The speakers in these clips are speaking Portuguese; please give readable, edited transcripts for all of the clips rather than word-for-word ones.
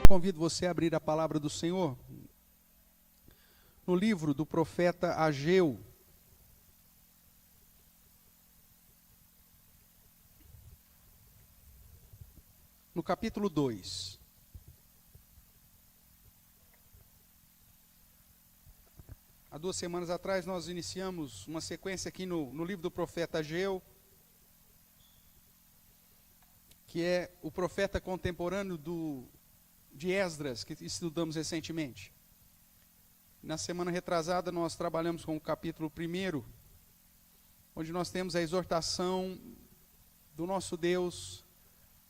Convido você a abrir a palavra do Senhor no livro do profeta Ageu. No capítulo 2. Há 2 semanas atrás nós iniciamos uma sequência aqui no livro do profeta Ageu, que é o profeta contemporâneo de Esdras, que estudamos recentemente. Na semana retrasada nós trabalhamos com o capítulo 1, onde nós temos a exortação do nosso Deus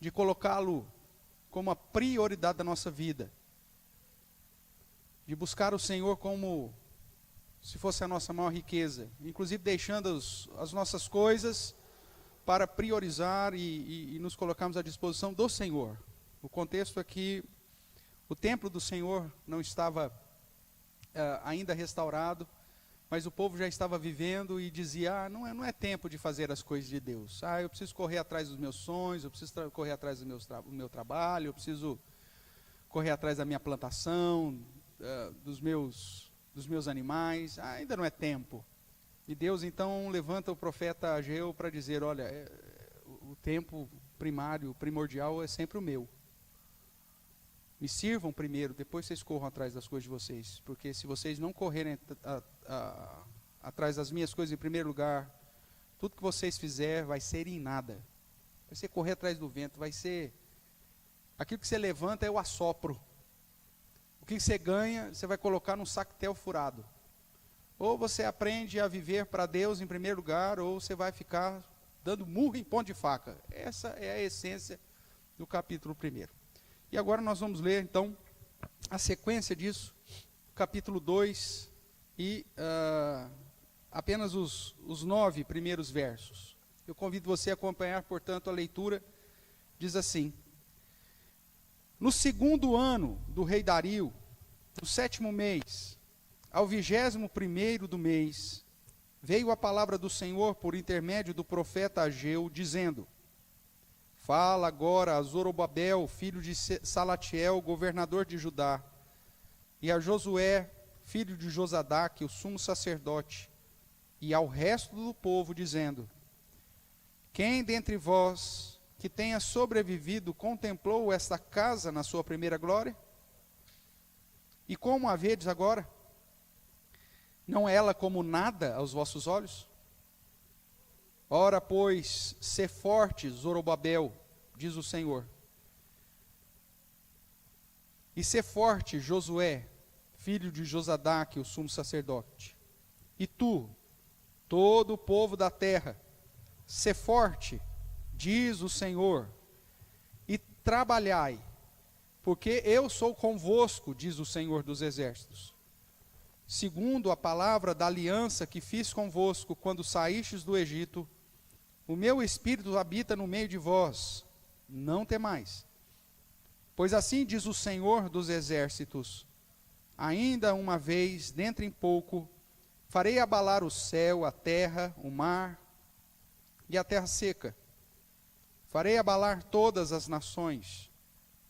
de colocá-lo como a prioridade da nossa vida, de buscar o Senhor como se fosse a nossa maior riqueza, inclusive deixando as nossas coisas para priorizar e nos colocarmos à disposição do Senhor. O contexto é que o templo do Senhor não estava ainda restaurado, mas o povo já estava vivendo e dizia, não é tempo de fazer as coisas de Deus. Eu preciso correr atrás dos meus sonhos, eu preciso correr atrás do meu trabalho, eu preciso correr atrás da minha plantação, dos meus animais. Ainda não é tempo. E Deus então levanta o profeta Ageu para dizer, olha, o tempo primordial é sempre o meu. Me sirvam primeiro, depois vocês corram atrás das coisas de vocês. Porque se vocês não correrem atrás das minhas coisas em primeiro lugar, tudo que vocês fizerem vai ser em nada. Vai ser correr atrás do vento, vai ser... Aquilo que você levanta é o assopro. O que você ganha, você vai colocar num sactel furado. Ou você aprende a viver para Deus em primeiro lugar, ou você vai ficar dando murro em ponta de faca. Essa é a essência do capítulo 1. E agora nós vamos ler, então, a sequência disso, capítulo 2, e apenas os 9 primeiros versos. Eu convido você a acompanhar, portanto, a leitura. Diz assim: No 2º ano do rei Dario, no 7º mês, ao 21º do mês, veio a palavra do Senhor por intermédio do profeta Ageu, dizendo: Fala agora a Zorobabel, filho de Salatiel, governador de Judá, e a Josué, filho de Josadaque, o sumo sacerdote, e ao resto do povo, dizendo: Quem dentre vós que tenha sobrevivido contemplou esta casa na sua primeira glória? E como a vedes agora? Não é ela como nada aos vossos olhos? Ora, pois, sê forte, Zorobabel, diz o Senhor. E sê forte, Josué, filho de Josadaque, o sumo sacerdote. E tu, todo o povo da terra, sê forte, diz o Senhor, e trabalhai, porque eu sou convosco, diz o Senhor dos exércitos. Segundo a palavra da aliança que fiz convosco quando saístes do Egito, o meu Espírito habita no meio de vós, não temais. Pois assim diz o Senhor dos exércitos, ainda uma vez, dentro em pouco, farei abalar o céu, a terra, o mar e a terra seca. Farei abalar todas as nações,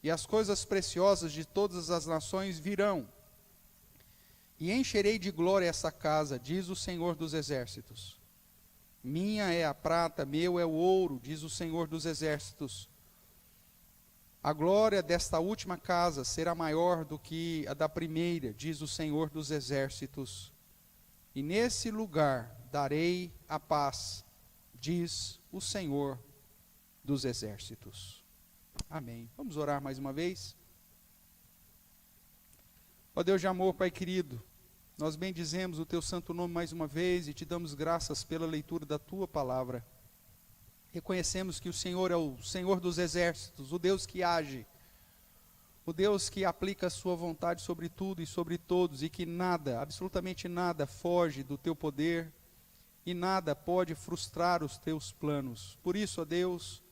e as coisas preciosas de todas as nações virão. E encherei de glória essa casa, diz o Senhor dos exércitos. Minha é a prata, meu é o ouro, diz o Senhor dos exércitos. A glória desta última casa será maior do que a da primeira, diz o Senhor dos exércitos. E nesse lugar darei a paz, diz o Senhor dos exércitos. Amém. Vamos orar mais uma vez? Ó Deus de amor, Pai querido, nós bendizemos o Teu santo nome mais uma vez e Te damos graças pela leitura da Tua palavra. Reconhecemos que o Senhor é o Senhor dos exércitos, o Deus que age, o Deus que aplica a Sua vontade sobre tudo e sobre todos, e que nada, absolutamente nada, foge do Teu poder e nada pode frustrar os Teus planos. Por isso, ó Deus,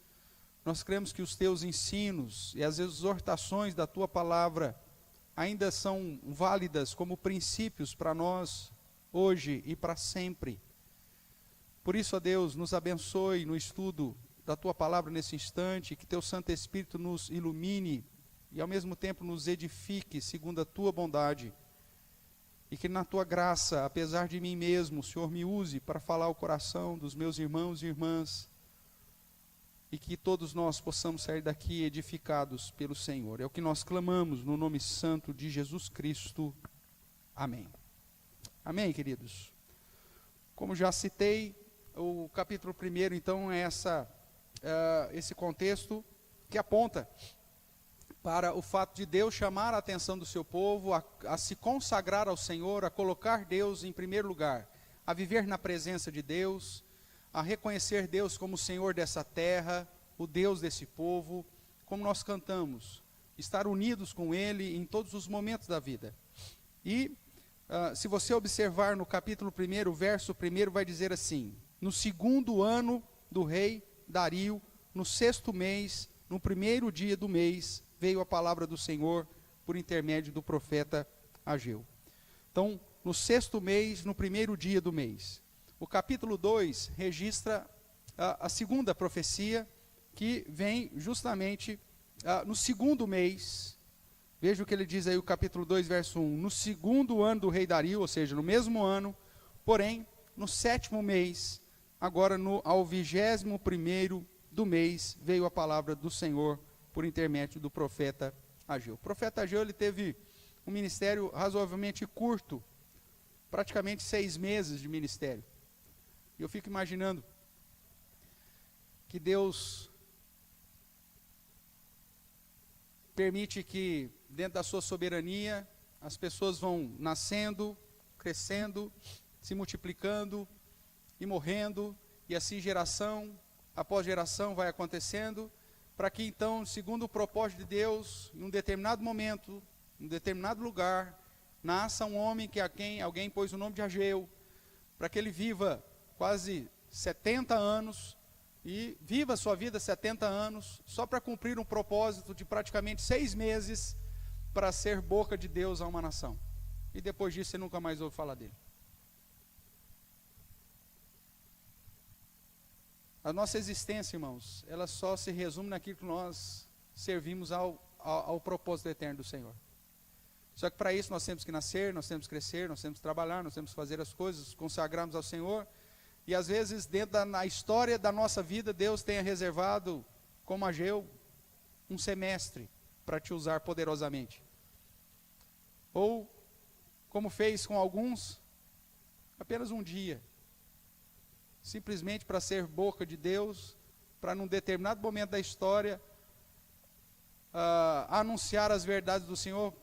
nós cremos que os Teus ensinos e as exortações da Tua palavra ainda são válidas como princípios para nós, hoje e para sempre. Por isso, ó Deus, nos abençoe no estudo da Tua palavra nesse instante, que Teu Santo Espírito nos ilumine e ao mesmo tempo nos edifique segundo a tua bondade. E que na tua graça, apesar de mim mesmo, o Senhor me use para falar ao coração dos meus irmãos e irmãs. E que todos nós possamos sair daqui edificados pelo Senhor. É o que nós clamamos no nome santo de Jesus Cristo. Amém. Amém, queridos? Como já citei, o capítulo 1, então, é esse contexto que aponta para o fato de Deus chamar a atenção do seu povo a se consagrar ao Senhor, a colocar Deus em primeiro lugar, a viver na presença de Deus, a reconhecer Deus como o Senhor dessa terra, o Deus desse povo, como nós cantamos, estar unidos com Ele em todos os momentos da vida. E, se você observar no capítulo 1, o verso 1 vai dizer assim: no 2º ano do rei Dario, no 6º mês, no 1º dia do mês, veio a palavra do Senhor por intermédio do profeta Ageu. Então, no 6º mês, no 1º dia do mês. O capítulo 2 registra a segunda profecia, que vem justamente no 2º mês. Veja o que ele diz aí, o capítulo 2, verso 1. No 2º ano do rei Dario, ou seja, no mesmo ano, porém, no 7º mês, agora ao 21º do mês, veio a palavra do Senhor por intermédio do profeta Ageu. O profeta Ageu, ele teve um ministério razoavelmente curto, praticamente 6 meses de ministério. E eu fico imaginando que Deus permite que, dentro da sua soberania, as pessoas vão nascendo, crescendo, se multiplicando e morrendo, e assim geração após geração vai acontecendo, para que então, segundo o propósito de Deus, em um determinado momento, em um determinado lugar, nasça um homem que a quem alguém pôs o nome de Ageu, para que ele viva quase 70 anos, e viva a sua vida 70 anos, só para cumprir um propósito de praticamente 6 meses, para ser boca de Deus a uma nação. E depois disso você nunca mais ouve falar dele. A nossa existência, irmãos, ela só se resume naquilo que nós servimos ao propósito eterno do Senhor. Só que para isso nós temos que nascer, nós temos que crescer, nós temos que trabalhar, nós temos que fazer as coisas, consagrarmos ao Senhor. E às vezes, dentro da história da nossa vida, Deus tenha reservado, como Ageu, um semestre para te usar poderosamente. Ou, como fez com alguns, apenas um dia. Simplesmente para ser boca de Deus, para num determinado momento da história, anunciar as verdades do Senhor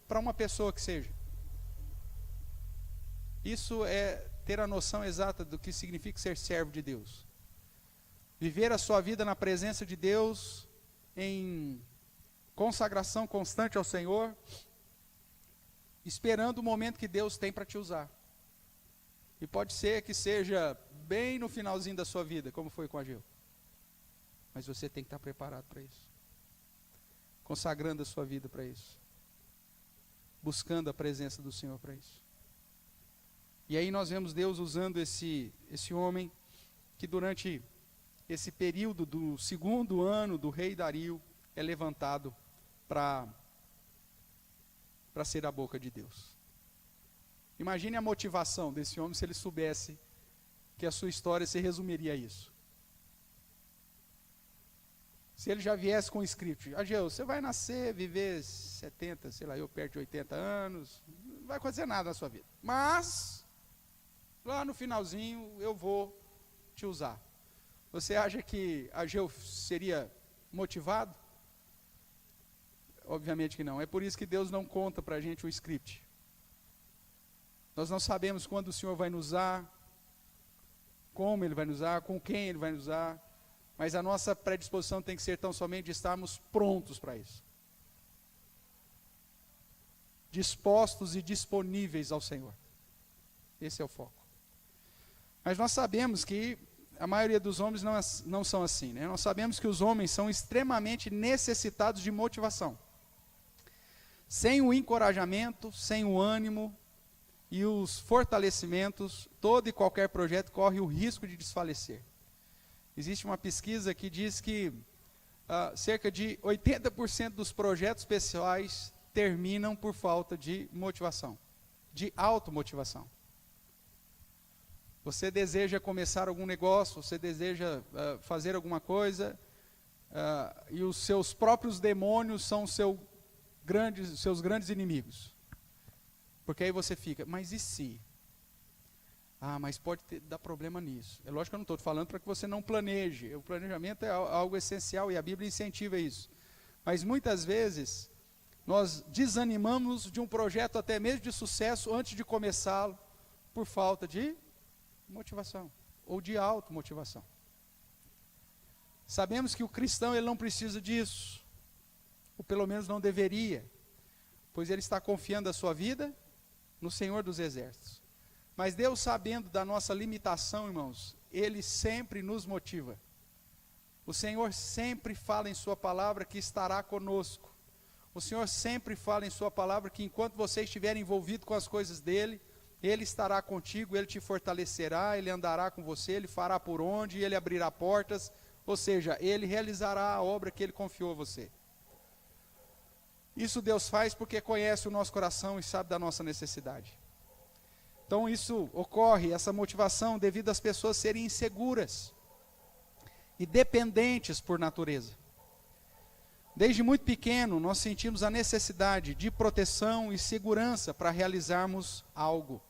para uma pessoa que seja. Isso é ter a noção exata do que significa ser servo de Deus. Viver a sua vida na presença de Deus, em consagração constante ao Senhor, esperando o momento que Deus tem para te usar. E pode ser que seja bem no finalzinho da sua vida, como foi com Ageu. Mas você tem que estar preparado para isso. Consagrando a sua vida para isso. Buscando a presença do Senhor para isso. E aí nós vemos Deus usando esse homem, que durante esse período do 2º ano do rei Dario, é levantado para ser a boca de Deus. Imagine a motivação desse homem se ele soubesse que a sua história se resumiria a isso. Se ele já viesse com o script: Ageu, você vai nascer, viver 70, sei lá, eu perto de 80 anos, não vai acontecer nada na sua vida. Mas, lá no finalzinho, eu vou te usar. Você acha que Ageu seria motivado? Obviamente que não. É por isso que Deus não conta para a gente o script. Nós não sabemos quando o Senhor vai nos usar, como Ele vai nos usar, com quem Ele vai nos usar, mas a nossa predisposição tem que ser tão somente de estarmos prontos para isso. Dispostos e disponíveis ao Senhor. Esse é o foco. Mas nós sabemos que a maioria dos homens não são assim, né? Nós sabemos que os homens são extremamente necessitados de motivação. Sem o encorajamento, sem o ânimo e os fortalecimentos, todo e qualquer projeto corre o risco de desfalecer. Existe uma pesquisa que diz que cerca de 80% dos projetos pessoais terminam por falta de motivação, de automotivação. Você deseja começar algum negócio, você deseja fazer alguma coisa, e os seus próprios demônios são seus grandes inimigos. Porque aí você fica, mas e se? Mas pode dar problema nisso. É lógico que eu não estou falando para que você não planeje. O planejamento é algo essencial e a Bíblia incentiva isso. Mas muitas vezes, nós desanimamos de um projeto até mesmo de sucesso antes de começá-lo, por falta de motivação, ou de automotivação. Sabemos que o cristão ele não precisa disso, ou pelo menos não deveria, pois ele está confiando a sua vida no Senhor dos Exércitos. Mas Deus, sabendo da nossa limitação, irmãos, Ele sempre nos motiva. O Senhor sempre fala em sua palavra que estará conosco. O Senhor sempre fala em sua palavra que enquanto você estiver envolvido com as coisas dEle, Ele estará contigo, Ele te fortalecerá, Ele andará com você, Ele fará por onde, Ele abrirá portas, ou seja, Ele realizará a obra que Ele confiou a você. Isso Deus faz porque conhece o nosso coração e sabe da nossa necessidade. Então isso ocorre, essa motivação, devido às pessoas serem inseguras e dependentes por natureza. Desde muito pequeno, nós sentimos a necessidade de proteção e segurança para realizarmos algo.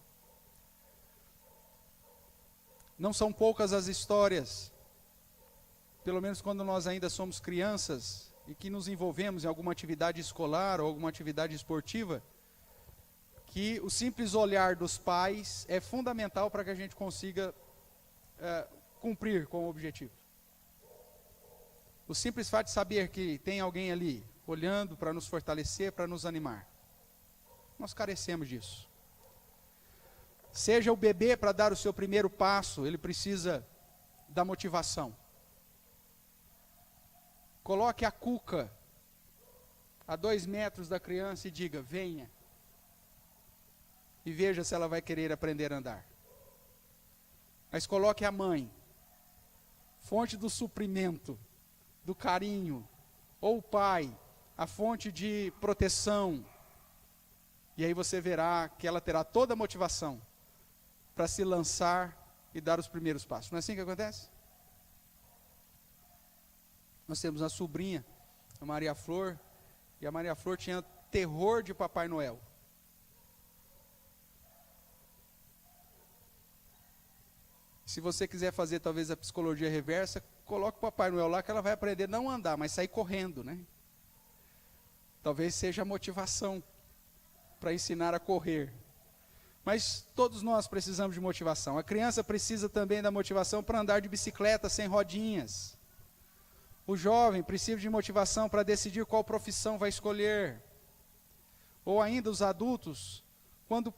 Não são poucas as histórias, pelo menos quando nós ainda somos crianças, e que nos envolvemos em alguma atividade escolar ou alguma atividade esportiva, que o simples olhar dos pais é fundamental para que a gente consiga cumprir com o objetivo. O simples fato de saber que tem alguém ali, olhando para nos fortalecer, para nos animar. Nós carecemos disso. Seja o bebê para dar o seu primeiro passo, ele precisa da motivação. Coloque a cuca a 2 metros da criança e diga, venha. E veja se ela vai querer aprender a andar. Mas coloque a mãe, fonte do suprimento, do carinho, ou o pai, a fonte de proteção. E aí você verá que ela terá toda a motivação para se lançar e dar os primeiros passos. Não é assim que acontece? Nós temos uma sobrinha, a Maria Flor, e a Maria Flor tinha terror de Papai Noel. Se você quiser fazer talvez a psicologia reversa, coloque o Papai Noel lá que ela vai aprender não a andar, mas sair correndo, né? Talvez seja a motivação para ensinar a correr. Mas todos nós precisamos de motivação. A criança precisa também da motivação para andar de bicicleta sem rodinhas. O jovem precisa de motivação para decidir qual profissão vai escolher. Ou ainda os adultos, quando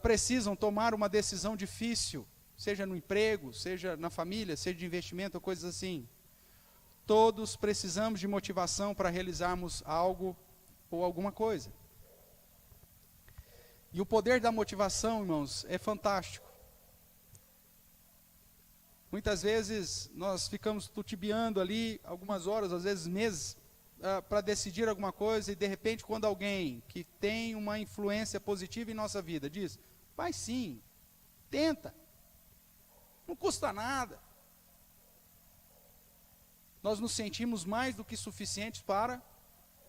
precisam tomar uma decisão difícil, seja no emprego, seja na família, seja de investimento ou coisas assim. Todos precisamos de motivação para realizarmos algo ou alguma coisa. E o poder da motivação, irmãos, é fantástico. Muitas vezes nós ficamos tutibiando ali algumas horas, às vezes meses, para decidir alguma coisa, e de repente quando alguém que tem uma influência positiva em nossa vida diz, vai sim, tenta. Não custa nada. Nós nos sentimos mais do que suficientes para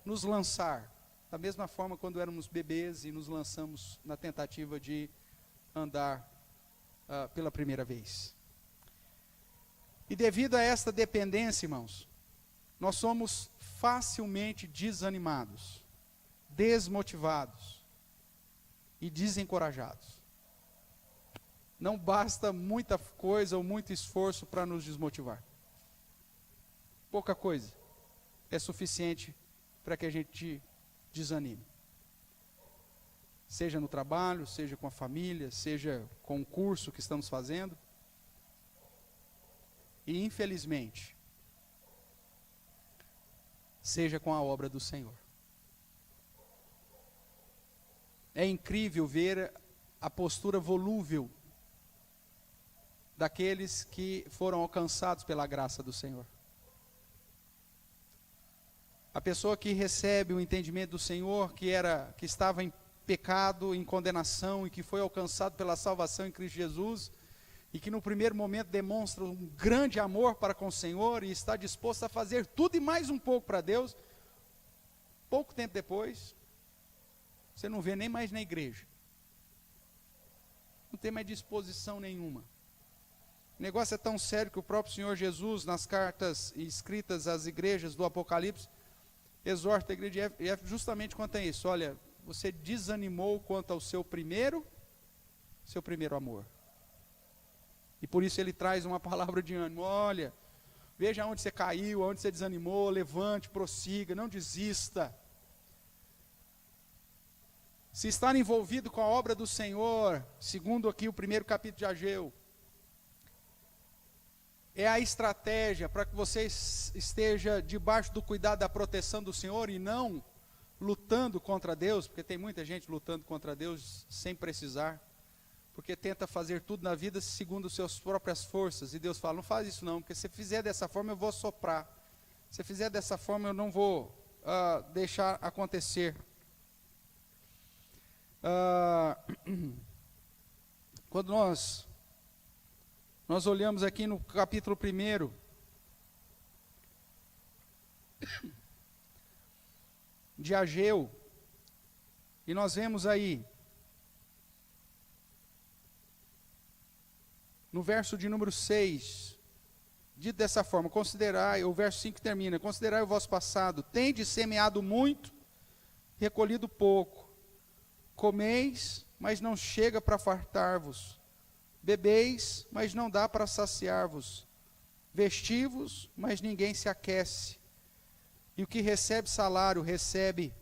nos lançar. Da mesma forma quando éramos bebês e nos lançamos na tentativa de andar pela primeira vez. E devido a esta dependência, irmãos, nós somos facilmente desanimados, desmotivados e desencorajados. Não basta muita coisa ou muito esforço para nos desmotivar. Pouca coisa é suficiente para que a gente desanime. Seja no trabalho, seja com a família, seja com o curso que estamos fazendo. E infelizmente, seja com a obra do Senhor. É incrível ver a postura volúvel daqueles que foram alcançados pela graça do Senhor. A pessoa que recebe o entendimento do Senhor, que estava em pecado, em condenação e que foi alcançado pela salvação em Cristo Jesus, e que no primeiro momento demonstra um grande amor para com o Senhor e está disposto a fazer tudo e mais um pouco para Deus, pouco tempo depois, você não vê nem mais na igreja. Não tem mais disposição nenhuma. O negócio é tão sério que o próprio Senhor Jesus, nas cartas escritas às igrejas do Apocalipse, exorta a igreja de Éfeso justamente quanto a isso. Olha, você desanimou quanto ao seu primeiro amor. E por isso ele traz uma palavra de ânimo. Olha, veja onde você caiu, onde você desanimou, levante, prossiga, não desista. Se estar envolvido com a obra do Senhor, segundo aqui o primeiro capítulo de Ageu, é a estratégia para que você esteja debaixo do cuidado da proteção do Senhor e não lutando contra Deus, porque tem muita gente lutando contra Deus sem precisar, porque tenta fazer tudo na vida segundo as suas próprias forças, e Deus fala, não faz isso não, porque se fizer dessa forma eu vou soprar, se fizer dessa forma eu não vou deixar acontecer. Quando nós olhamos aqui no capítulo 1 de Ageu, e nós vemos aí, no verso de número 6, dito dessa forma, considerai, o verso 5 termina, considerai o vosso passado, tendes semeado muito, recolhido pouco, comeis, mas não chega para fartar-vos, bebeis, mas não dá para saciar-vos, vestivos, mas ninguém se aquece, e o que recebe salário, recebe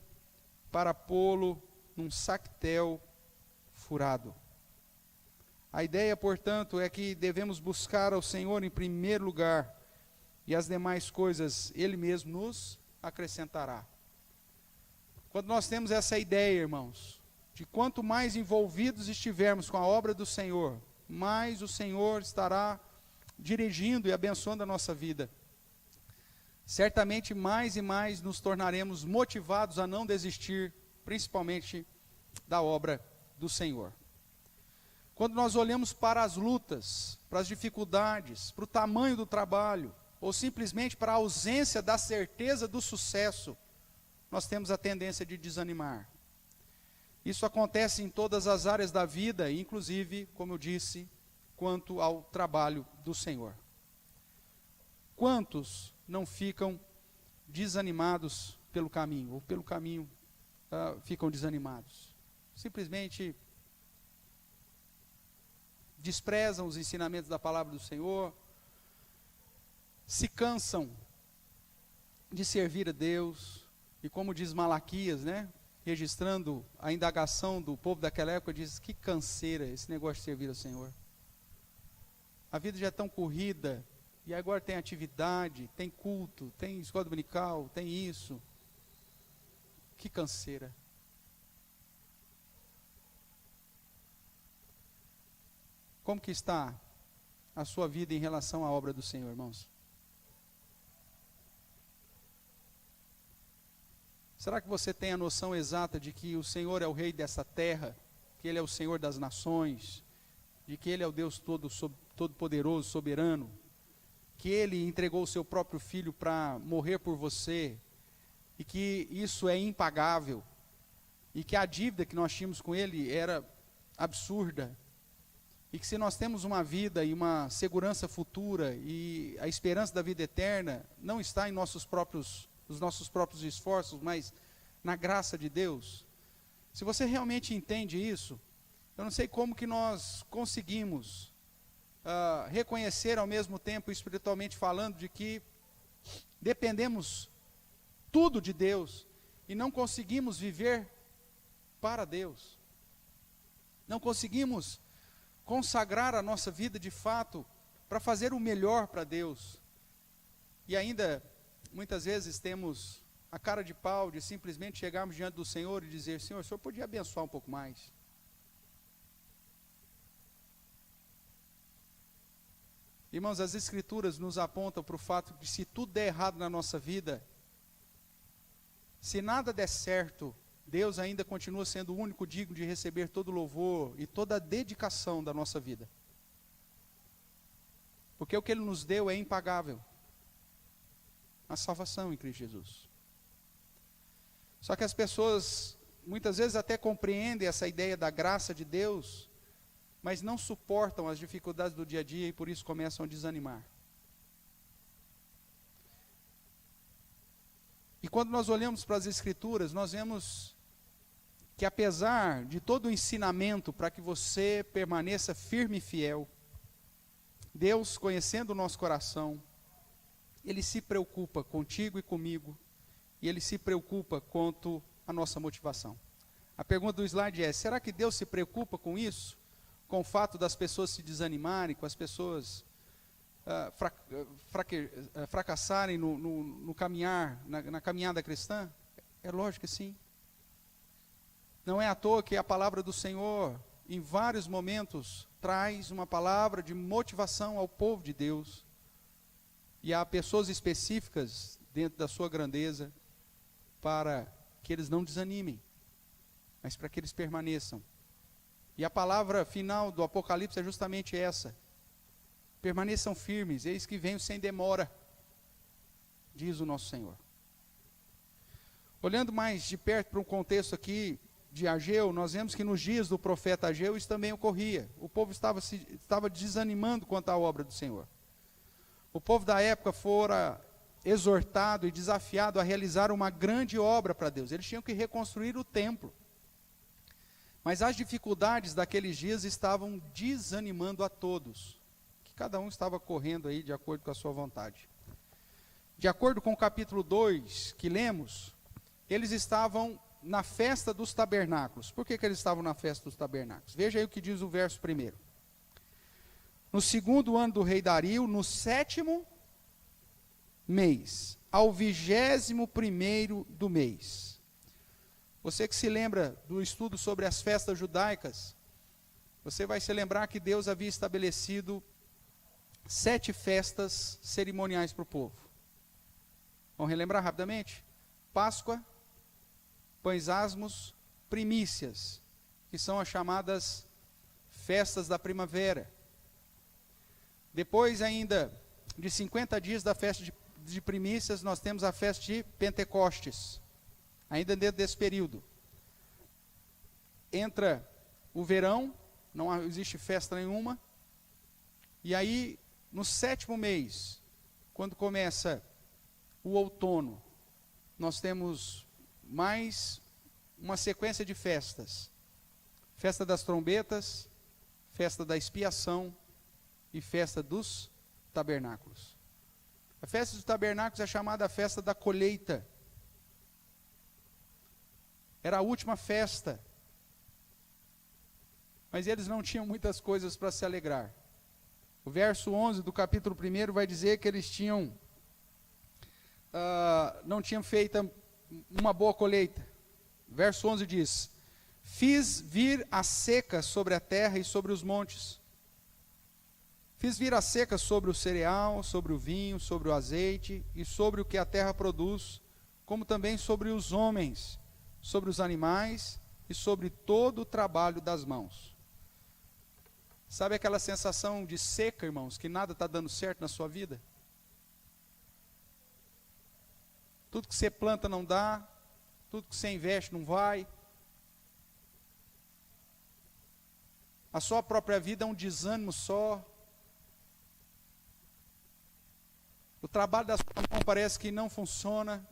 para pô-lo num sactel furado. A ideia, portanto, é que devemos buscar ao Senhor em primeiro lugar, e as demais coisas Ele mesmo nos acrescentará. Quando nós temos essa ideia, irmãos, de quanto mais envolvidos estivermos com a obra do Senhor, mais o Senhor estará dirigindo e abençoando a nossa vida. Certamente mais e mais nos tornaremos motivados a não desistir, principalmente da obra do Senhor. Quando nós olhamos para as lutas, para as dificuldades, para o tamanho do trabalho, ou simplesmente para a ausência da certeza do sucesso, nós temos a tendência de desanimar. Isso acontece em todas as áreas da vida, inclusive, como eu disse, quanto ao trabalho do Senhor. Quantos não ficam desanimados pelo caminho, ou pelo caminho ficam desanimados? Simplesmente desprezam os ensinamentos da palavra do Senhor, se cansam de servir a Deus, e como diz Malaquias, né? Registrando a indagação do povo daquela época, diz, que canseira esse negócio de servir ao Senhor. A vida já é tão corrida, e agora tem atividade, tem culto, tem escola dominical, tem isso. Que canseira. Como que está a sua vida em relação à obra do Senhor, irmãos? Será que você tem a noção exata de que o Senhor é o Rei dessa terra, que Ele é o Senhor das nações, de que Ele é o Deus todo-poderoso, soberano, que Ele entregou o seu próprio Filho para morrer por você, e que isso é impagável, e que a dívida que nós tínhamos com Ele era absurda, e que se nós temos uma vida e uma segurança futura, e a esperança da vida eterna, não está em os nossos próprios esforços, mas na graça de Deus. Se você realmente entende isso, eu não sei como que nós conseguimos reconhecer ao mesmo tempo, espiritualmente falando, de que dependemos tudo de Deus e não conseguimos viver para Deus. Não conseguimos consagrar a nossa vida de fato para fazer o melhor para Deus. E ainda muitas vezes temos a cara de pau de simplesmente chegarmos diante do Senhor e dizer, Senhor, o Senhor podia abençoar um pouco mais. Irmãos, as Escrituras nos apontam para o fato de que se tudo der errado na nossa vida, Se nada der certo, Deus ainda continua sendo o único digno de receber todo o louvor e toda a dedicação da nossa vida. Porque o que Ele nos deu é impagável. A salvação em Cristo Jesus. Só que as pessoas, muitas vezes até compreendem essa ideia da graça de Deus, mas não suportam as dificuldades do dia a dia e por isso começam a desanimar. E quando nós olhamos para as Escrituras, nós vemos que apesar de todo o ensinamento para que você permaneça firme e fiel, Deus, conhecendo o nosso coração, Ele se preocupa contigo e comigo, e Ele se preocupa quanto à nossa motivação. A pergunta do slide é, será que Deus se preocupa com isso? Com o fato das pessoas se desanimarem, com as pessoas fracassarem no caminhar, na caminhada cristã? É lógico que sim. Não é à toa que a palavra do Senhor, em vários momentos, traz uma palavra de motivação ao povo de Deus. E há pessoas específicas dentro da sua grandeza para que eles não desanimem, mas para que eles permaneçam. E a palavra final do Apocalipse é justamente essa. Permaneçam firmes, eis que venho sem demora, diz o nosso Senhor. Olhando mais de perto para um contexto aqui de Ageu, nós vemos que nos dias do profeta Ageu isso também ocorria. O povo estava desanimando quanto à obra do Senhor. O povo da época fora exortado e desafiado a realizar uma grande obra para Deus. Eles tinham que reconstruir o templo. Mas as dificuldades daqueles dias estavam desanimando a todos. Que cada um estava correndo aí de acordo com a sua vontade. De acordo com o capítulo 2 que lemos, eles estavam na festa dos tabernáculos. Por que eles estavam na festa dos tabernáculos? Veja aí o que diz o verso 1. No 2º ano do rei Dario, no 7º mês, ao 21º do mês. Você que se lembra do estudo sobre as festas judaicas, você vai se lembrar que Deus havia estabelecido 7 festas cerimoniais para o povo. Vamos relembrar rapidamente? Páscoa, pães asmos, primícias, que são as chamadas festas da primavera. Depois ainda de 50 dias da festa de primícias, nós temos a festa de Pentecostes, ainda dentro desse período. Entra o verão, não existe festa nenhuma, e aí no 7º mês, quando começa o outono, nós temos mais uma sequência de festas. Festa das trombetas, festa da expiação e festa dos tabernáculos. A festa dos tabernáculos é chamada a festa da colheita. Era a última festa. Mas eles não tinham muitas coisas para se alegrar. O verso 11 do capítulo 1 vai dizer que eles não tinham feito uma boa colheita. Verso 11 diz: fiz vir a seca sobre a terra e sobre os montes. Fiz vir a seca sobre o cereal, sobre o vinho, sobre o azeite e sobre o que a terra produz, como também sobre os homens, sobre os animais e sobre todo o trabalho das mãos. Sabe aquela sensação de seca, irmãos, que nada está dando certo na sua vida? Tudo que você planta não dá, tudo que você investe não vai. A sua própria vida é um desânimo só. O trabalho da sua mão parece que não funciona.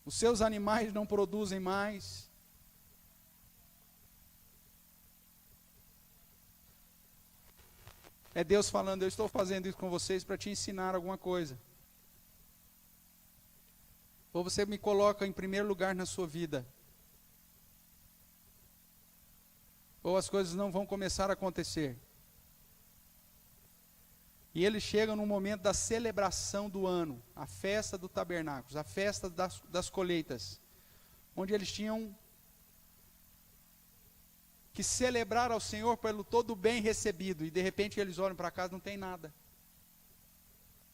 Os seus animais não produzem mais. É Deus falando, eu estou fazendo isso com vocês para te ensinar alguma coisa. Ou você me coloca em primeiro lugar na sua vida. Ou as coisas não vão começar a acontecer. E eles chegam no momento da celebração do ano, a festa do tabernáculos, a festa das colheitas, onde eles tinham que celebrar ao Senhor pelo todo o bem recebido, e de repente eles olham para casa e não tem nada.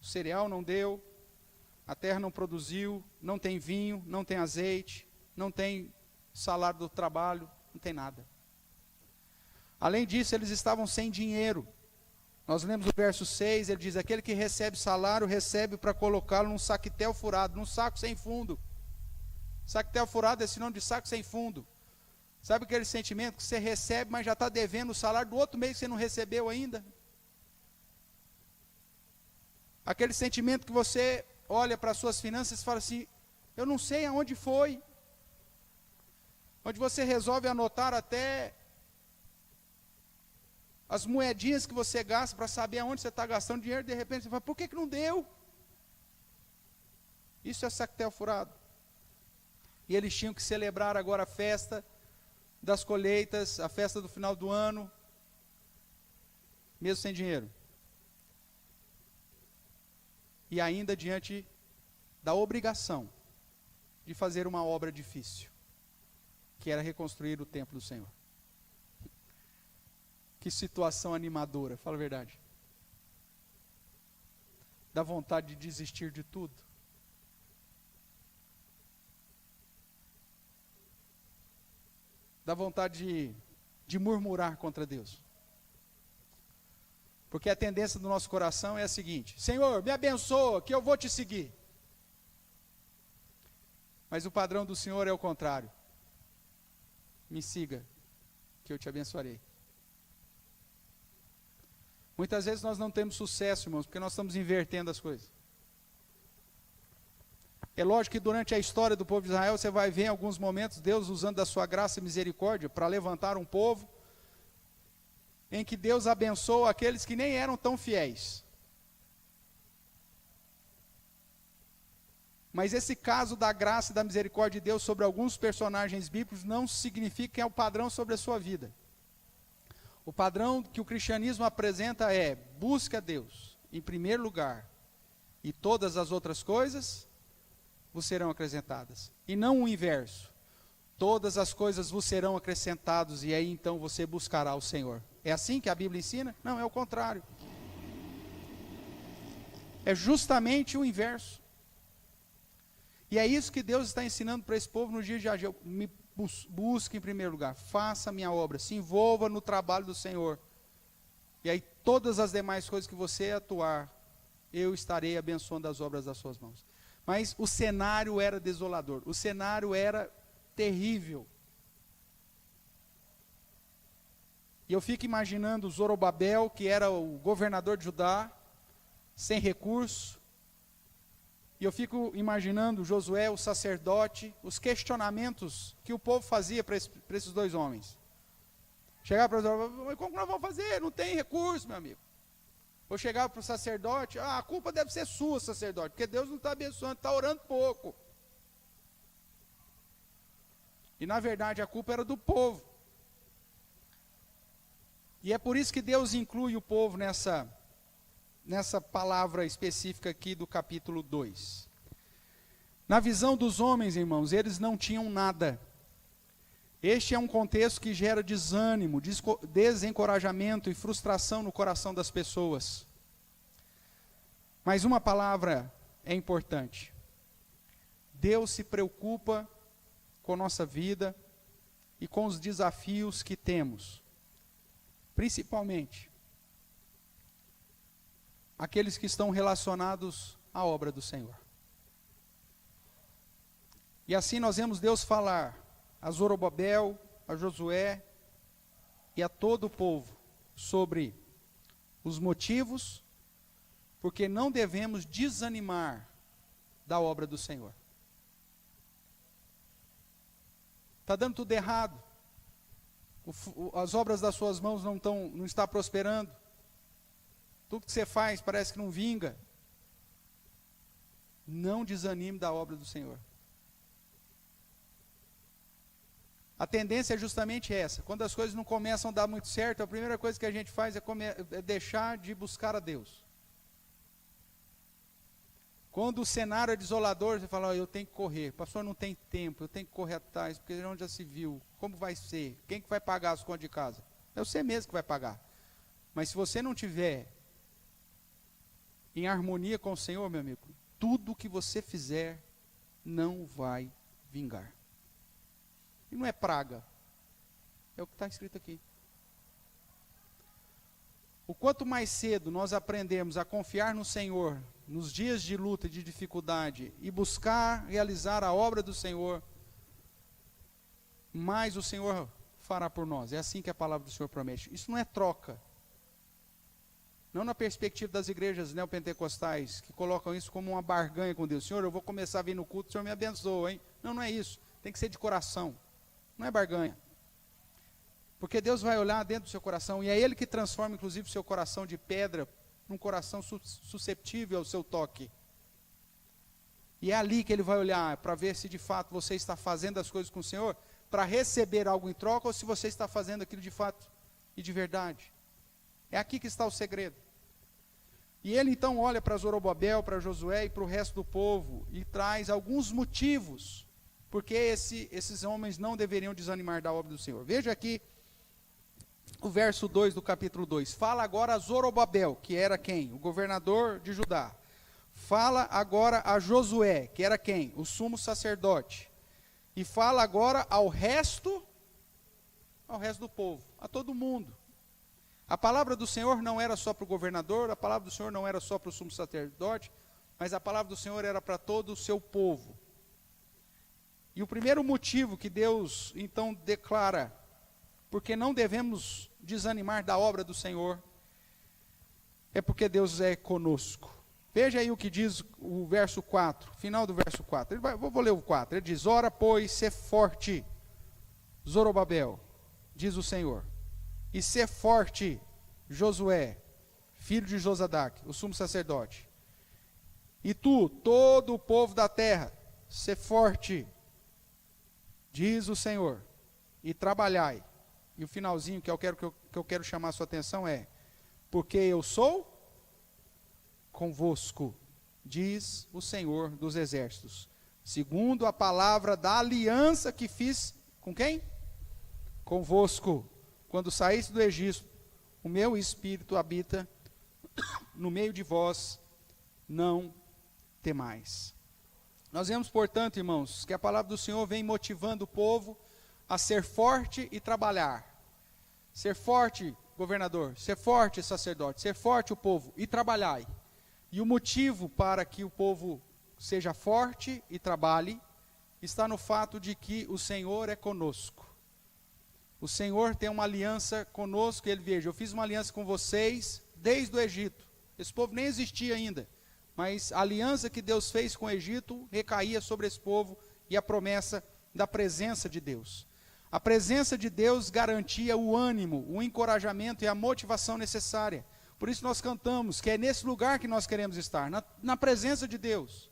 O cereal não deu, A terra não produziu, não tem vinho, não tem azeite, não tem salário do trabalho, não tem nada. Além disso, eles estavam sem dinheiro. Nós lemos o verso 6, ele diz: aquele que recebe salário, recebe para colocá-lo num saquetel furado, num saco sem fundo. Saquetel furado é sinônimo de saco sem fundo. Sabe aquele sentimento que você recebe, mas já está devendo o salário do outro mês que você não recebeu ainda? Aquele sentimento que você olha para as suas finanças e fala assim: eu não sei aonde foi. Onde você resolve anotar até as moedinhas que você gasta para saber aonde você está gastando dinheiro, de repente você fala: por que não deu? Isso é saquetel furado. E eles tinham que celebrar agora a festa das colheitas, a festa do final do ano, mesmo sem dinheiro. E ainda diante da obrigação de fazer uma obra difícil, que era reconstruir o templo do Senhor. Que situação animadora, fala a verdade. Dá vontade de desistir de tudo. Dá vontade de murmurar contra Deus. Porque a tendência do nosso coração é a seguinte: Senhor, me abençoa, que eu vou te seguir. Mas o padrão do Senhor é o contrário. Me siga, que eu te abençoarei. Muitas vezes nós não temos sucesso, irmãos, porque nós estamos invertendo as coisas. É lógico que durante a história do povo de Israel, você vai ver em alguns momentos Deus usando da sua graça e misericórdia para levantar um povo em que Deus abençoa aqueles que nem eram tão fiéis. Mas esse caso da graça e da misericórdia de Deus sobre alguns personagens bíblicos não significa que é o padrão sobre a sua vida. O padrão que o cristianismo apresenta é: busque a Deus em primeiro lugar, e todas as outras coisas vos serão acrescentadas. E não o inverso: todas as coisas vos serão acrescentadas, e aí então você buscará o Senhor. É assim que a Bíblia ensina? Não, é o contrário. É justamente o inverso. E é isso que Deus está ensinando para esse povo no dia de hoje. Me busque em primeiro lugar, faça a minha obra, se envolva no trabalho do Senhor. E aí todas as demais coisas que você atuar, eu estarei abençoando as obras das suas mãos. Mas o cenário era desolador, o cenário era terrível. E eu fico imaginando Zorobabel, que era o governador de Judá, sem recurso. E eu fico imaginando Josué, o sacerdote, os questionamentos que o povo fazia para esses dois homens. Chegava para os como nós vamos fazer? Não tem recurso, meu amigo. Ou chegava para o sacerdote: a culpa deve ser sua, sacerdote, porque Deus não está abençoando, está orando pouco. E na verdade a culpa era do povo. E é por isso que Deus inclui o povo nessa palavra específica aqui do capítulo 2. Na visão dos homens, irmãos, eles não tinham nada. Este é um contexto que gera desânimo, desencorajamento e frustração no coração das pessoas. Mas uma palavra é importante: Deus se preocupa com nossa vida e com os desafios que temos, principalmente aqueles que estão relacionados à obra do Senhor. E assim nós vemos Deus falar a Zorobabel, a Josué e a todo o povo sobre os motivos porque não devemos desanimar da obra do Senhor. Está dando tudo errado. As obras das suas mãos não estão prosperando. Tudo que você faz parece que não vinga. Não desanime da obra do Senhor. A tendência é justamente essa. Quando as coisas não começam a dar muito certo, a primeira coisa que a gente faz é deixar de buscar a Deus. Quando o cenário é desolador, você fala: eu tenho que correr. Pastor, não tem tempo, eu tenho que correr atrás, porque onde já se viu, como vai ser, quem que vai pagar as contas de casa? É você mesmo que vai pagar. Mas se você não tiver em harmonia com o Senhor, meu amigo, tudo que você fizer não vai vingar. E não é praga, é o que está escrito aqui. O quanto mais cedo nós aprendemos a confiar no Senhor, nos dias de luta e de dificuldade, e buscar realizar a obra do Senhor, mais o Senhor fará por nós. É assim que a palavra do Senhor promete. Isso não é troca. Não na perspectiva das igrejas neopentecostais, que colocam isso como uma barganha com Deus. Senhor, eu vou começar a vir no culto, o Senhor me abençoa, hein? Não, não é isso. Tem que ser de coração. Não é barganha. Porque Deus vai olhar dentro do seu coração, e é Ele que transforma, inclusive, o seu coração de pedra num coração susceptível ao seu toque. E é ali que Ele vai olhar para ver se de fato você está fazendo as coisas com o Senhor para receber algo em troca, ou se você está fazendo aquilo de fato e de verdade. É aqui que está o segredo. E Ele então olha para Zorobabel, para Josué e para o resto do povo e traz alguns motivos porque esses homens não deveriam desanimar da obra do Senhor. Veja aqui o verso 2 do capítulo 2. Fala agora a Zorobabel, que era quem? O governador de Judá. Fala agora a Josué, que era quem? O sumo sacerdote. E fala agora ao resto do povo, a todo mundo. A palavra do Senhor não era só para o governador, a palavra do Senhor não era só para o sumo sacerdote, mas a palavra do Senhor era para todo o seu povo. E o primeiro motivo que Deus então declara, porque não devemos desanimar da obra do Senhor, é porque Deus é conosco. Veja aí o que diz o verso 4, final do verso 4. Vou ler o 4. Ele diz: ora, pois, ser forte, Zorobabel, diz o Senhor, e ser forte, Josué, filho de Josadaque, o sumo sacerdote. E tu, todo o povo da terra, ser forte, diz o Senhor, e trabalhai. E o finalzinho que eu quero chamar a sua atenção é: porque eu sou convosco, diz o Senhor dos exércitos, segundo a palavra da aliança que fiz com quem? Convosco, quando saíste do Egito, o meu espírito habita no meio de vós, não temais. Nós vemos, portanto, irmãos, que a palavra do Senhor vem motivando o povo a ser forte e trabalhar. Ser forte, governador, ser forte, sacerdote, ser forte o povo e trabalhai. E o motivo para que o povo seja forte e trabalhe está no fato de que o Senhor é conosco. O Senhor tem uma aliança conosco, e Ele, veja, eu fiz uma aliança com vocês desde o Egito. Esse povo nem existia ainda, mas a aliança que Deus fez com o Egito recaía sobre esse povo e a promessa da presença de Deus. A presença de Deus garantia o ânimo, o encorajamento e a motivação necessária. Por isso nós cantamos que é nesse lugar que nós queremos estar, na presença de Deus.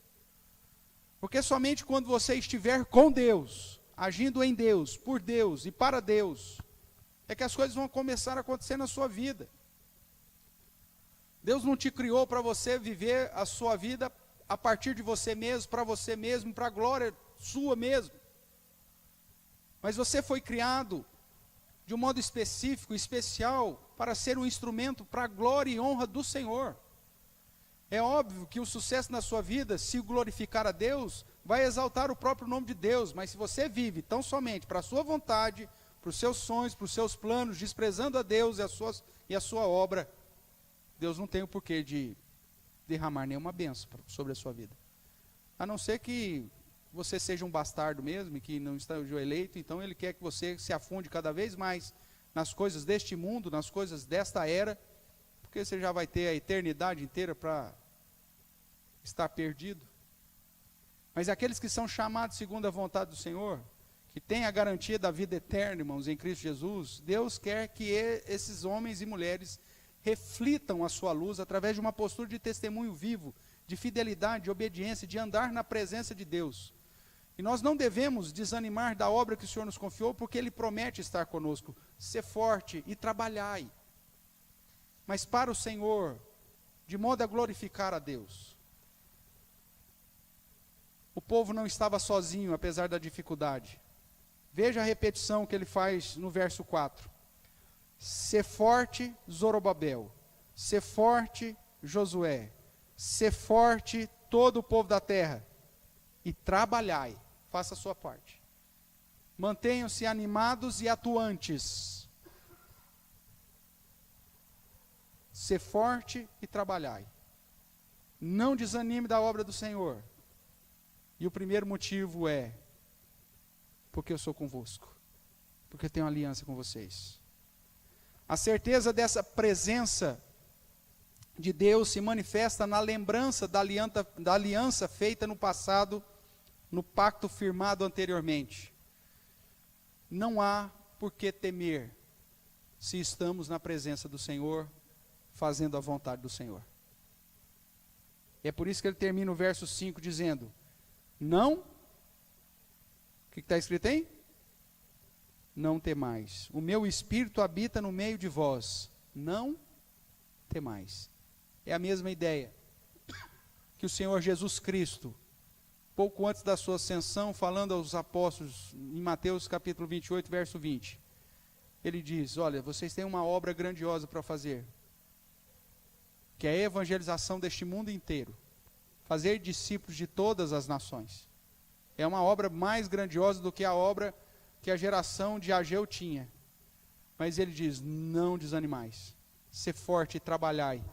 Porque somente quando você estiver com Deus, agindo em Deus, por Deus e para Deus, é que as coisas vão começar a acontecer na sua vida. Deus não te criou para você viver a sua vida a partir de você mesmo, para a glória sua mesmo. Mas você foi criado de um modo específico, especial, para ser um instrumento para a glória e honra do Senhor. É óbvio que o sucesso na sua vida, se glorificar a Deus, vai exaltar o próprio nome de Deus, mas se você vive tão somente para a sua vontade, para os seus sonhos, para os seus planos, desprezando a Deus e a sua obra, Deus não tem o porquê de derramar nenhuma bênção sobre a sua vida. A não ser que você seja um bastardo mesmo, e que não esteja eleito, então Ele quer que você se afunde cada vez mais nas coisas deste mundo, nas coisas desta era, porque você já vai ter a eternidade inteira para estar perdido. Mas aqueles que são chamados segundo a vontade do Senhor, que têm a garantia da vida eterna, irmãos, em Cristo Jesus, Deus quer que esses homens e mulheres reflitam a sua luz através de uma postura de testemunho vivo, de fidelidade, de obediência, de andar na presença de Deus. E nós não devemos desanimar da obra que o Senhor nos confiou, porque Ele promete estar conosco. Ser forte e trabalhai. Mas para o Senhor, de modo a glorificar a Deus. O povo não estava sozinho, apesar da dificuldade. Veja a repetição que ele faz no verso 4. Ser forte, Zorobabel. Ser forte, Josué. Ser forte, todo o povo da terra, e trabalhai, faça a sua parte. Mantenham-se animados e atuantes. Ser forte e trabalhai. Não desanime da obra do Senhor. E o primeiro motivo é, porque eu sou convosco. Porque eu tenho aliança com vocês. A certeza dessa presença de Deus se manifesta na lembrança da aliança feita no passado, no pacto firmado anteriormente. Não há por que temer, se estamos na presença do Senhor, fazendo a vontade do Senhor. É por isso que ele termina o verso 5 dizendo, não, o que está escrito aí? Não temais, o meu Espírito habita no meio de vós, não temais. É a mesma ideia que o Senhor Jesus Cristo, pouco antes da sua ascensão, falando aos apóstolos, em Mateus capítulo 28, verso 20, ele diz, olha, vocês têm uma obra grandiosa para fazer, que é a evangelização deste mundo inteiro, fazer discípulos de todas as nações. É uma obra mais grandiosa do que a obra que a geração de Ageu tinha. Mas ele diz, não desanimais, ser forte e trabalhai,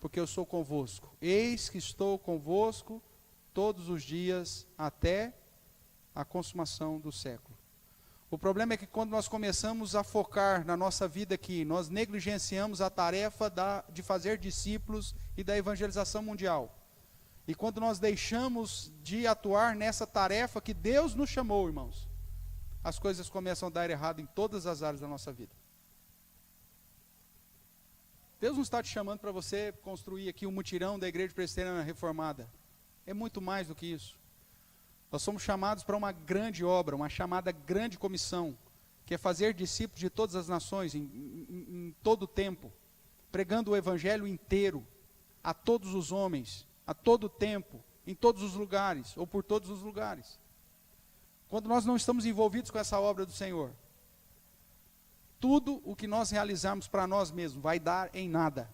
porque eu sou convosco. Eis que estou convosco todos os dias até a consumação do século. O problema é que quando nós começamos a focar na nossa vida aqui, nós negligenciamos a tarefa de fazer discípulos e da evangelização mundial. E quando nós deixamos de atuar nessa tarefa que Deus nos chamou, irmãos, as coisas começam a dar errado em todas as áreas da nossa vida. Deus não está te chamando para você construir aqui um mutirão da Igreja Presbiteriana Reformada. É muito mais do que isso. Nós somos chamados para uma grande obra, uma chamada grande comissão, que é fazer discípulos de todas as nações, em todo o tempo, pregando o Evangelho inteiro, a todos os homens, a todo o tempo, em todos os lugares, ou por todos os lugares. Quando nós não estamos envolvidos com essa obra do Senhor, tudo o que nós realizarmos para nós mesmos vai dar em nada.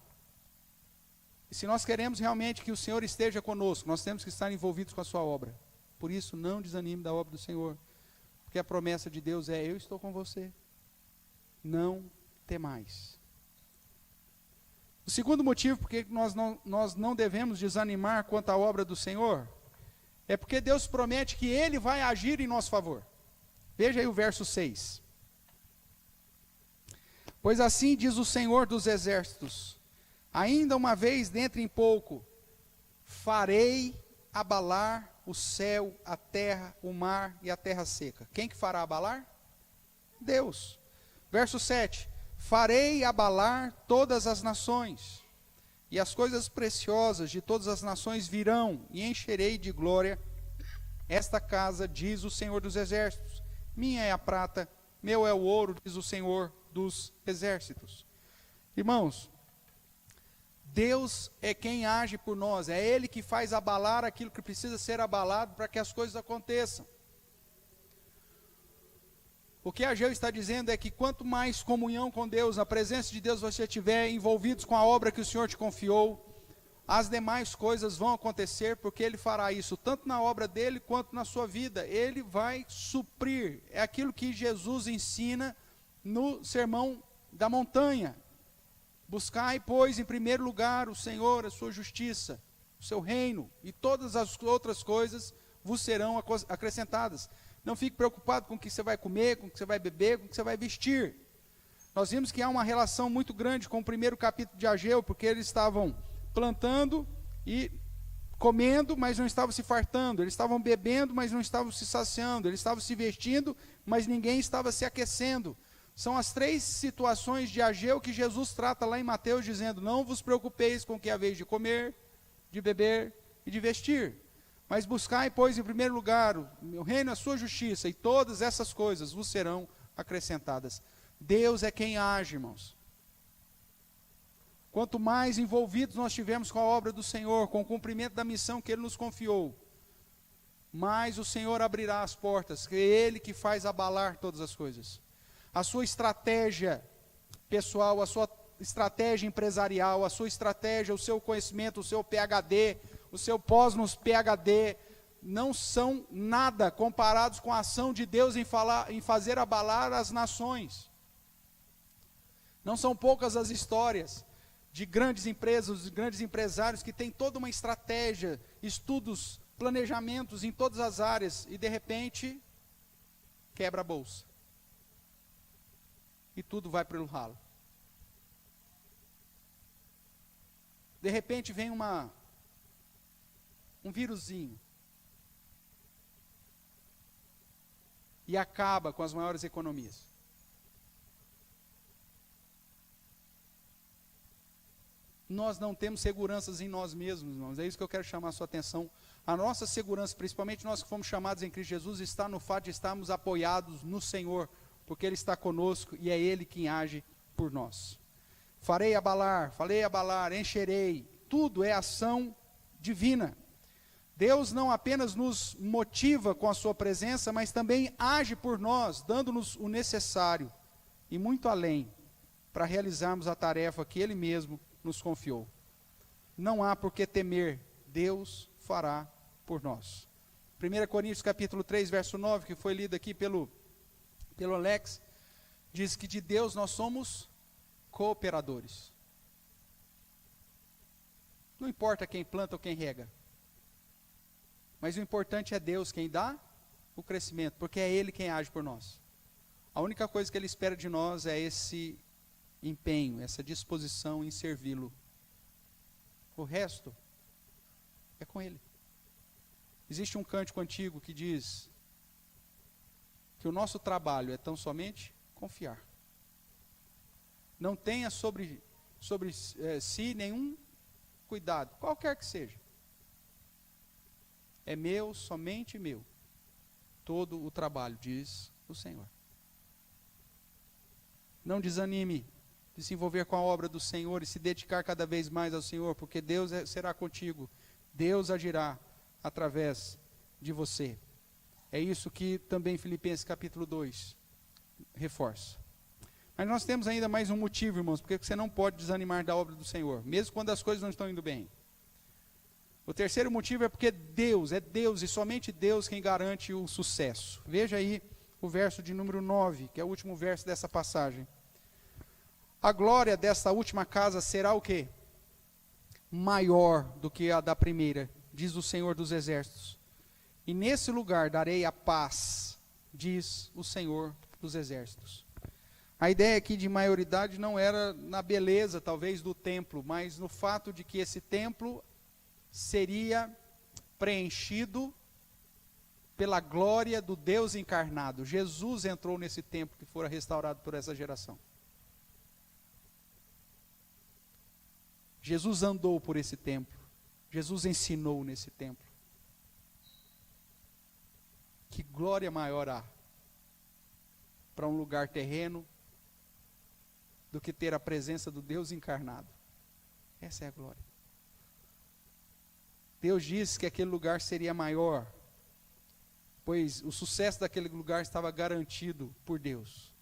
E se nós queremos realmente que o Senhor esteja conosco, nós temos que estar envolvidos com a sua obra. Por isso, não desanime da obra do Senhor, porque a promessa de Deus é, eu estou com você, não temais. O segundo motivo por que nós não devemos desanimar quanto à obra do Senhor, é porque Deus promete que Ele vai agir em nosso favor. Veja aí o verso 6. Pois assim diz o Senhor dos exércitos, ainda uma vez dentro em pouco, farei abalar o céu, a terra, o mar e a terra seca. Quem que fará abalar? Deus. Verso 7. Farei abalar todas as nações, e as coisas preciosas de todas as nações virão, e encherei de glória esta casa, diz o Senhor dos exércitos. Minha é a prata, meu é o ouro, diz o Senhor dos exércitos. Irmãos, Deus é quem age por nós, é Ele que faz abalar aquilo que precisa ser abalado para que as coisas aconteçam. O que Ageu está dizendo é que quanto mais comunhão com Deus, a presença de Deus você tiver envolvidos com a obra que o Senhor te confiou, as demais coisas vão acontecer, porque Ele fará isso, tanto na obra dEle, quanto na sua vida. Ele vai suprir, é aquilo que Jesus ensina no Sermão da Montanha. Buscai, pois, em primeiro lugar o Senhor, a sua justiça, o seu reino, e todas as outras coisas vos serão acrescentadas. Não fique preocupado com o que você vai comer, com o que você vai beber, com o que você vai vestir. Nós vimos que há uma relação muito grande com o primeiro capítulo de Ageu, porque eles estavam plantando e comendo, mas não estavam se fartando. Eles estavam bebendo, mas não estavam se saciando. Eles estavam se vestindo, mas ninguém estava se aquecendo. São as três situações de Ageu que Jesus trata lá em Mateus, dizendo, não vos preocupeis com o que haveis de comer, de beber e de vestir. Mas buscai, pois, em primeiro lugar o meu reino, a sua justiça, e todas essas coisas vos serão acrescentadas. Deus é quem age, irmãos. Quanto mais envolvidos nós estivermos com a obra do Senhor, com o cumprimento da missão que Ele nos confiou, mais o Senhor abrirá as portas, que é Ele que faz abalar todas as coisas. A sua estratégia pessoal, a sua estratégia empresarial, a sua estratégia, o seu conhecimento, o seu PhD, o seu pós nos PhD, não são nada comparados com a ação de Deus em fazer abalar as nações. Não são poucas as histórias de grandes empresas, de grandes empresários que têm toda uma estratégia, estudos, planejamentos em todas as áreas e de repente quebra a bolsa. E tudo vai para o ralo. De repente vem um vírusinho e acaba com as maiores economias. Nós não temos seguranças em nós mesmos, irmãos. É isso que eu quero chamar a sua atenção. A nossa segurança, principalmente nós que fomos chamados em Cristo Jesus, está no fato de estarmos apoiados no Senhor, porque Ele está conosco e é Ele quem age por nós. Farei abalar, encherei. Tudo é ação divina. Deus não apenas nos motiva com a sua presença, mas também age por nós, dando-nos o necessário e muito além, para realizarmos a tarefa que Ele mesmo nos confiou. Não há por que temer, Deus fará por nós. 1 Coríntios capítulo 3, verso 9, que foi lido aqui pelo Alex, diz que de Deus nós somos cooperadores. Não importa quem planta ou quem rega, mas o importante é Deus quem dá o crescimento, porque é Ele quem age por nós. A única coisa que Ele espera de nós é esse empenho, essa disposição em servi-lo. O resto é com Ele. Existe um cântico antigo que diz que o nosso trabalho é tão somente confiar. Não tenha sobre si nenhum cuidado, qualquer que seja. É meu, somente meu, todo o trabalho, diz o Senhor. Não desanime de se envolver com a obra do Senhor e se dedicar cada vez mais ao Senhor, porque Deus será contigo, Deus agirá através de você. É isso que também Filipenses capítulo 2 reforça. Mas nós temos ainda mais um motivo, irmãos, porque você não pode desanimar da obra do Senhor, mesmo quando as coisas não estão indo bem. O terceiro motivo é porque é Deus e somente Deus quem garante o sucesso. Veja aí o verso de número 9, que é o último verso dessa passagem. A glória desta última casa será o quê? Maior do que a da primeira, diz o Senhor dos Exércitos. E nesse lugar darei a paz, diz o Senhor dos Exércitos. A ideia aqui de maioridade não era na beleza, talvez, do templo, mas no fato de que esse templo seria preenchido pela glória do Deus encarnado. Jesus entrou nesse templo que fora restaurado por essa geração. Jesus andou por esse templo. Jesus ensinou nesse templo. Que glória maior há para um lugar terreno do que ter a presença do Deus encarnado. Essa é a glória. Deus disse que aquele lugar seria maior, pois o sucesso daquele lugar estava garantido por Deus.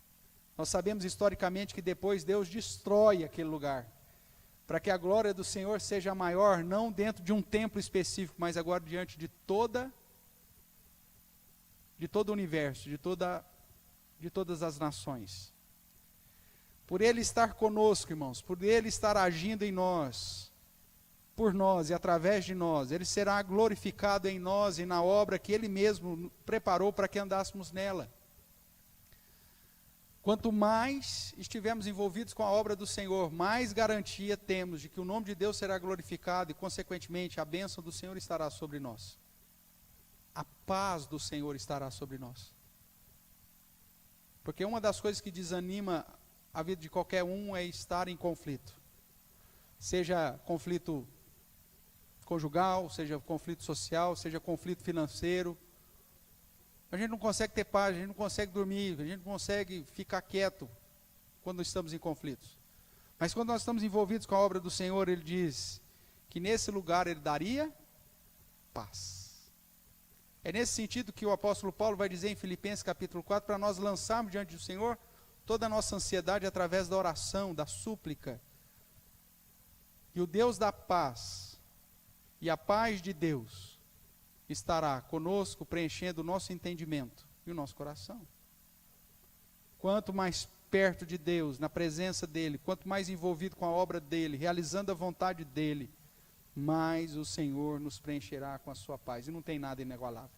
Nós sabemos historicamente que depois Deus destrói aquele lugar, para que a glória do Senhor seja maior, não dentro de um templo específico, mas agora diante de todo o universo, de todas as nações. Por Ele estar conosco, irmãos, por Ele estar agindo em nós, por nós e através de nós, Ele será glorificado em nós e na obra que Ele mesmo preparou para que andássemos nela. Quanto mais estivermos envolvidos com a obra do Senhor, mais garantia temos de que o nome de Deus será glorificado e, consequentemente, a bênção do Senhor estará sobre nós. A paz do Senhor estará sobre nós. Porque uma das coisas que desanima a vida de qualquer um é estar em conflito. Seja conflito conjugal, seja conflito social, seja conflito financeiro. A gente não consegue ter paz, a gente não consegue dormir, a gente não consegue ficar quieto quando estamos em conflitos. Mas quando nós estamos envolvidos com a obra do Senhor, Ele diz que nesse lugar Ele daria paz. É nesse sentido que o apóstolo Paulo vai dizer em Filipenses capítulo 4, para nós lançarmos diante do Senhor toda a nossa ansiedade através da oração, da súplica. E o Deus da paz, E a paz de Deus estará conosco, preenchendo o nosso entendimento e o nosso coração. Quanto mais perto de Deus, na presença dEle, quanto mais envolvido com a obra dEle, realizando a vontade dEle, mais o Senhor nos preencherá com a sua paz. E não tem nada inigualável.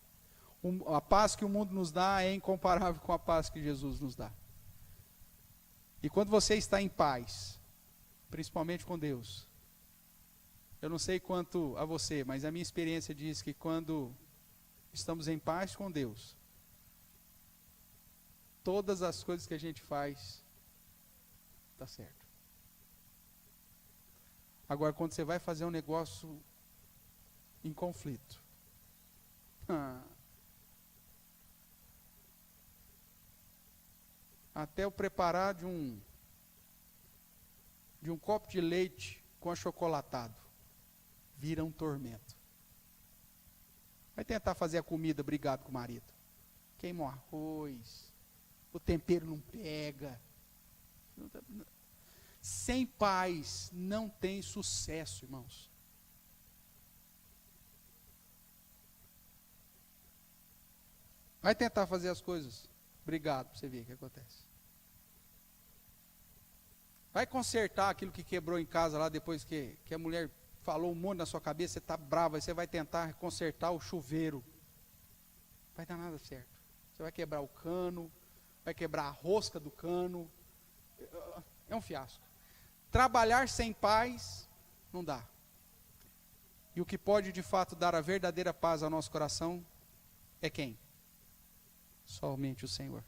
A paz que o mundo nos dá é incomparável com a paz que Jesus nos dá. E quando você está em paz, principalmente com Deus, eu não sei quanto a você, mas a minha experiência diz que quando estamos em paz com Deus, todas as coisas que a gente faz, está certo. Agora, quando você vai fazer um negócio em conflito, até o preparar de um copo de leite com achocolatado, vira um tormento. Vai tentar fazer a comida brigado com o marido. Queima o arroz, o tempero não pega. Sem paz não tem sucesso, irmãos. Vai tentar fazer as coisas brigado, para você ver o que acontece. Vai consertar aquilo que quebrou em casa lá, depois que a mulher falou um monte na sua cabeça, você está bravo, aí você vai tentar consertar o chuveiro. Não vai dar nada certo. Você vai quebrar o cano, vai quebrar a rosca do cano. É um fiasco. Trabalhar sem paz, não dá. E o que pode de fato dar a verdadeira paz ao nosso coração é quem? Somente o Senhor.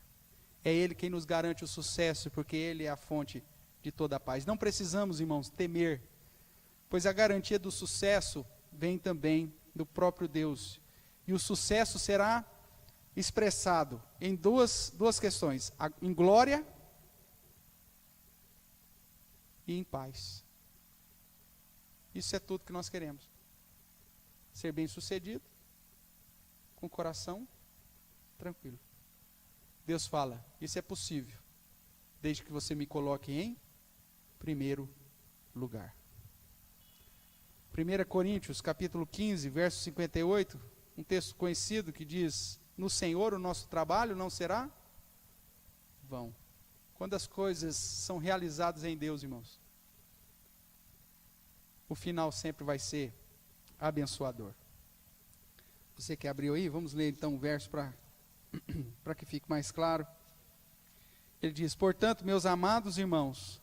É Ele quem nos garante o sucesso, porque Ele é a fonte de toda a paz. Não precisamos, irmãos, temer, pois a garantia do sucesso vem também do próprio Deus. E o sucesso será expressado em duas questões, em glória e em paz. Isso é tudo que nós queremos. Ser bem-sucedido, com o coração tranquilo. Deus fala, isso é possível, desde que você me coloque em primeiro lugar. 1 Coríntios, capítulo 15, verso 58, um texto conhecido que diz, no Senhor o nosso trabalho não será vão. Quando as coisas são realizadas em Deus, irmãos, o final sempre vai ser abençoador. Você que abriu aí, vamos ler então o verso para que fique mais claro. Ele diz, portanto, meus amados irmãos,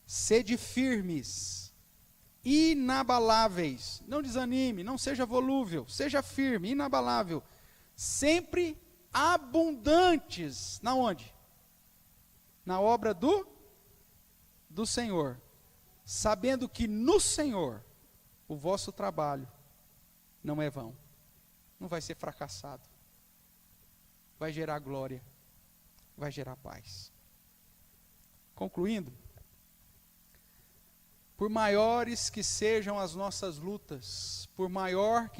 sede firmes, inabaláveis, não desanime, não seja volúvel, seja firme, inabalável, sempre abundantes, na onde? Na obra do Senhor, sabendo que no Senhor o vosso trabalho não é vão, não vai ser fracassado, vai gerar glória, vai gerar paz. Concluindo, por maiores que sejam as nossas lutas, por maiores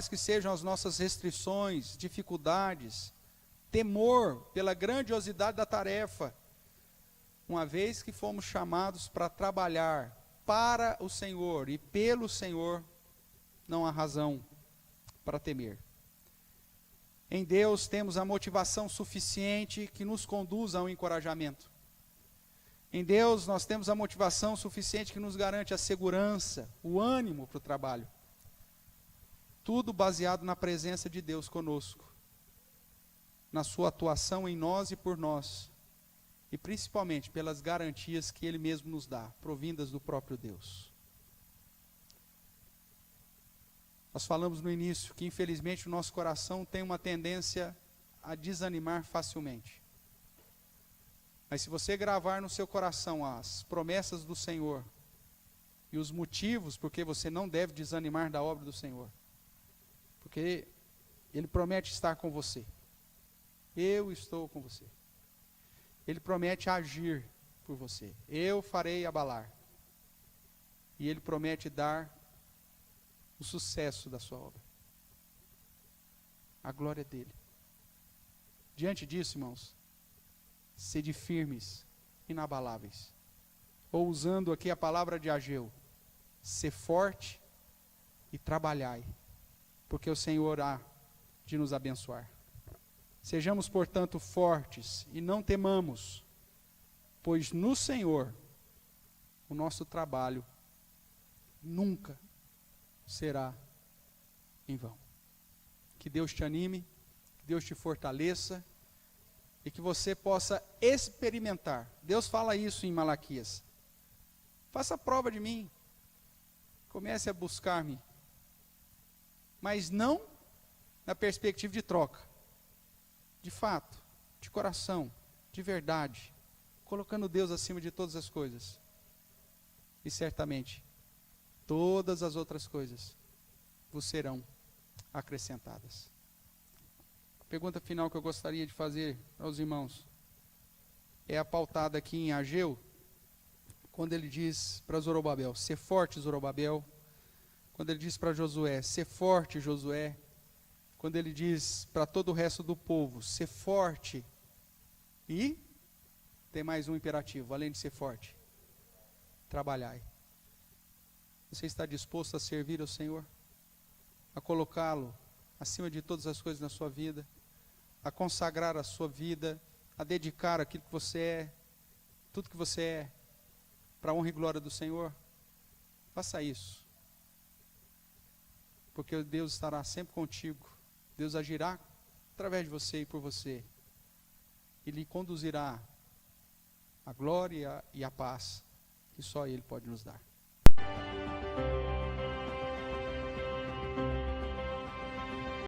que sejam as nossas restrições, dificuldades, temor pela grandiosidade da tarefa, uma vez que fomos chamados para trabalhar para o Senhor e pelo Senhor, não há razão para temer. Em Deus temos a motivação suficiente que nos conduz ao encorajamento. Em Deus nós temos a motivação suficiente que nos garante a segurança, o ânimo para o trabalho. Tudo baseado na presença de Deus conosco, na sua atuação em nós e por nós, e principalmente pelas garantias que Ele mesmo nos dá, provindas do próprio Deus. Nós falamos no início que infelizmente o nosso coração tem uma tendência a desanimar facilmente. Mas se você gravar no seu coração as promessas do Senhor e os motivos porque você não deve desanimar da obra do Senhor, porque Ele promete estar com você. Eu estou com você. Ele promete agir por você. Eu farei abalar. E Ele promete dar o sucesso da sua obra. A glória dele. Diante disso, irmãos, sede firmes, inabaláveis. Ou usando aqui a palavra de Ageu, ser forte e trabalhai, porque o Senhor há de nos abençoar. Sejamos, portanto, fortes e não temamos, pois no Senhor o nosso trabalho nunca será em vão. Que Deus te anime, que Deus te fortaleça e que você possa experimentar. Deus fala isso em Malaquias. Faça prova de mim. Comece a buscar-me. Mas não na perspectiva de troca. De fato, de coração, de verdade, colocando Deus acima de todas as coisas. E certamente, todas as outras coisas vos serão acrescentadas. A pergunta final que eu gostaria de fazer aos irmãos é pautada aqui em Ageu, quando ele diz para Zorobabel, ser forte, Zorobabel. Quando ele diz para Josué, ser forte, Josué. Quando ele diz para todo o resto do povo, ser forte. E tem mais um imperativo, além de ser forte. Trabalhai. Você está disposto a servir ao Senhor? A colocá-lo acima de todas as coisas na sua vida? A consagrar a sua vida? A dedicar aquilo que você é? Tudo que você é? Para a honra e glória do Senhor? Faça isso. Porque Deus estará sempre contigo. Deus agirá através de você e por você. E lhe conduzirá a glória e a paz que só Ele pode nos dar.